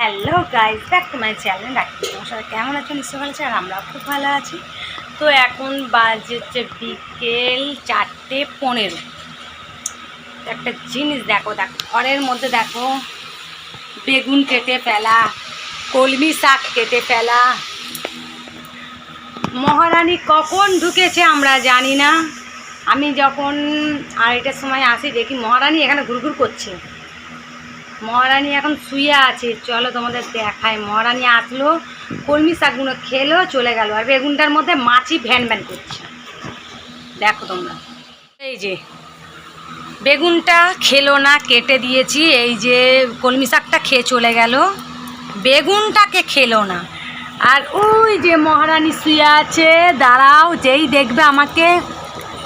Hello guys, back to my channel. Doctor তোমার সাথে কেমন আছো? নিশ্চয়ই ভালো আছে, আর আমরা খুব ভালো আছি। তো এখন বাজে হচ্ছে বিকেল 4:15। একটা জিনিস দেখো, ঘরের মধ্যে দেখো, বেগুন কেটে ফেলা, কলমি শাক কেটে ফেলা। মহারানী কখন ঢুকেছে আমরা জানি না। আমি যখন 2:30টার সময় আসি দেখি মহারানী এখানে ঘুরঘুর করছে। মহারানী এখন শুয়ে আছে, চলো তোমাদের দেখায়। মহারানী আসলো, কলমি শাকগুলো খেলো, চলে গেল। আর বেগুনটার মধ্যে মাছি ভ্যান ভ্যান করছে, দেখো তোমরা। এই যে বেগুনটা খেলো না, কেটে দিয়েছি। এই যে কলমি শাকটা খেয়ে চলে গেল, বেগুনটাকে খেলো না। আর ওই যে মহারানী শুয়ে আছে, দাঁড়াও, যেই দেখবে আমাকে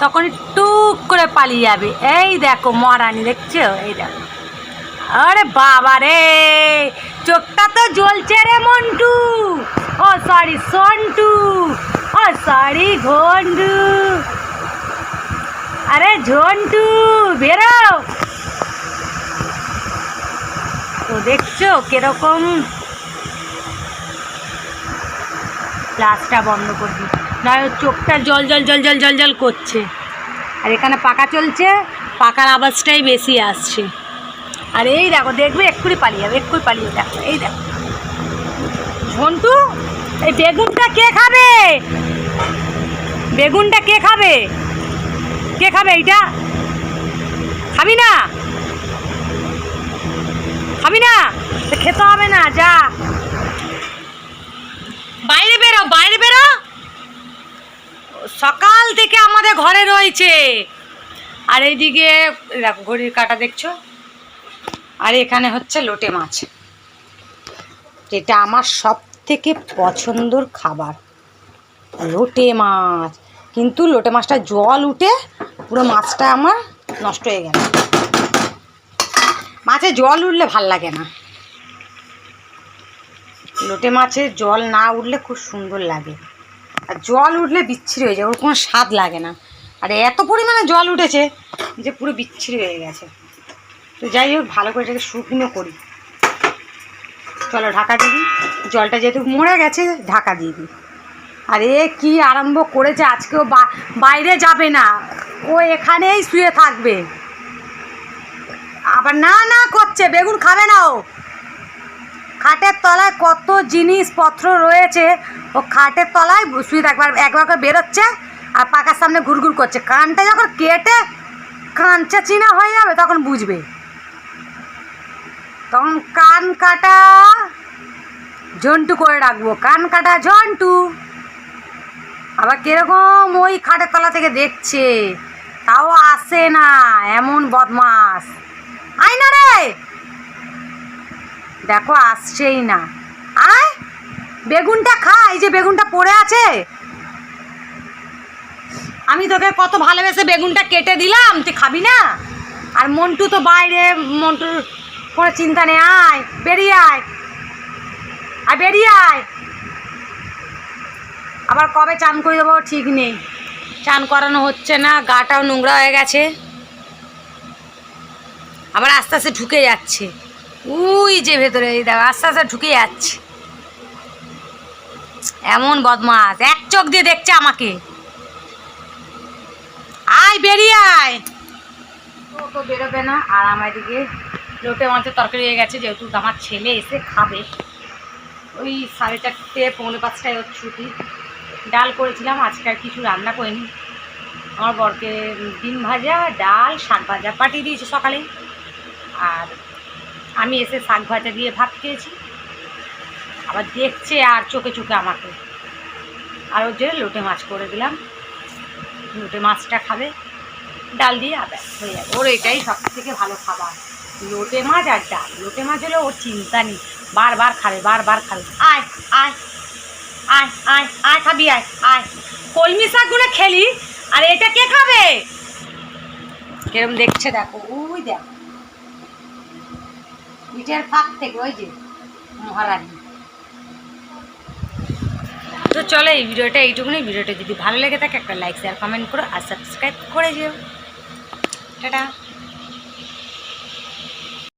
তখন টুক করে পালিয়ে যাবে। এই দেখো মহারানী, দেখছো? এই দেখো, আরে বাবা রে, চোখটা তো জ্বলছে রে মন্টু, ও সরি সন্টু, ও সরি ঘন্টু, আরে ঝন্টু বেরো। তো দেখছো কিরকম, গ্লাসটা বন্ধ করবি না, চোখটা জল জল জল জল জল জল করছে। আর এখানে পাখা চলছে, পাখার আওয়াজটাই বেশি আসছে। আর এই দেখো, দেখবে এক্ষুনি পালিয়ে যাবে, এক্ষুনি পালিয়ে। দেখো, এই দেখো ঝন্টু, এই বেগুনটা কে খাবে? বেগুনটা কে খাবে? কে খাবে এইটা? খাবি না? খাবি না? খেতে হবে না, যা বাইরে বেরো, বাইরে বেরো। সকাল থেকে আমাদের ঘরে রয়েছে। আর এইদিকে দেখো ঘড়ির কাঁটা দেখছো। আর এখানে হচ্ছে লোটে মাছ, যেটা আমার সব থেকে পছন্দর খাবার, লোটে মাছ। কিন্তু লোটে মাছটা জল উঠে পুরো মাছটা আমার নষ্ট হয়ে গেল। মাছে জল উঠলে ভাল লাগে না, লোটে মাছের জল না উঠলে খুব সুন্দর লাগে। আর জল উঠলে বিচ্ছিরি হয়ে যায়, ওর কোনো স্বাদ লাগে না। আর এত পরিমাণে জল উঠেছে যে পুরো বিচ্ছিরি হয়ে গেছে। তো যাই হোক, ভালো করে এটাকে শুকনো করি। চলো ঢাকা দিয়ে দিই, জলটা যেহেতু মরে গেছে ঢাকা দিয়ে দিই। আর এ কী আরম্ভ করেছে, আজকেও বাইরে যাবে না, ও এখানেই শুয়ে থাকবে। আবার না না করছে, বেগুন খাবে না ও। খাটের তলায় কত জিনিসপত্র রয়েছে, ও খাটের তলায় শুয়ে থাকবে। আর একবার করে বেরোচ্ছে আর পাখার সামনে ঘুরঘুর করছে। কানটা যখন কেটে কাঞ্চা চিনা হয়ে যাবে তখন বুঝবে, তখন কান কাটা ঝন্টু করে রাখবো, কান কাটা ঝন্টু। আবার কিরকম ওই খাটের তলা থেকে দেখছে, তাও আসে না, এমন বদমাস। আয় না রে, দেখো আসছেই না। আয়, বেগুনটা খা, এই যে বেগুনটা পড়ে আছে। আমি তোকে কত ভালোবেসে বেগুনটা কেটে দিলাম, তুই খাবি না? আর মন্টু তো বাইরে, মন্টুর কোনো চিন্তা নেই। আয়, বেরিয়ে আয়, আর বেরিয়ে আয়। আবার কবে চান করে দেবো ঠিক নেই, চান করানো হচ্ছে না, গাটাও নোংরা হয়ে গেছে। আবার আস্তে আস্তে ঢুকে যাচ্ছে, ওই যে ভেতরে দেখো আস্তে আস্তে ঢুকে যাচ্ছে। এমন বদমাস, এক চোখ দিয়ে দেখছে আমাকে। আয়, বেরিয়ে আয়। ও তো বেরোবে না। আর আমার দিকে লোটে মাছের তরকারি হয়ে গেছে, যেহেতু আমার ছেলে এসে খাবে। ওই 4:30 পৌনে 5টায় ওর ছুটি। ডাল করেছিলাম, আজকে আর কিছু রান্না করিনি। আমার বরকে ডিম ভাজা, ডাল, শাক ভাজা পাঠিয়ে দিয়েছি সকালে। আর আমি এসে শাক ভাজা দিয়ে ভাত খেয়েছি। আবার দেখছে আর চোখে চোখে আমাকে। আর ওর জন্য লোটে মাছ করে দিলাম, লোটে মাছটা খাবে ডাল দিয়ে, আবার হয়ে যাবে। ওর এটাই সব থেকে ভালো খাবার, লোটে মাছ আর ডাল। লোটে মাছ হলে ওর চিন্তা নেই, বারবার খাবে, বারবার খাবে। আয় আয় আয় আয় আয়, খাবি আয় আয়। কলমি শাকগুলো খেলি, আর এটা কে খাবে? কিরম দেখছে দেখো, ওই দেখো ইটের ফাঁক থেকে ওই যে মহারানী। তো চলো, এই ভিডিওটা এইটুকুনি। ভিডিওটা যদি ভালো লেগে থাকে একটা লাইক, শেয়ার, কমেন্ট করো, আর সাবস্ক্রাইব করে যেও। টাটা।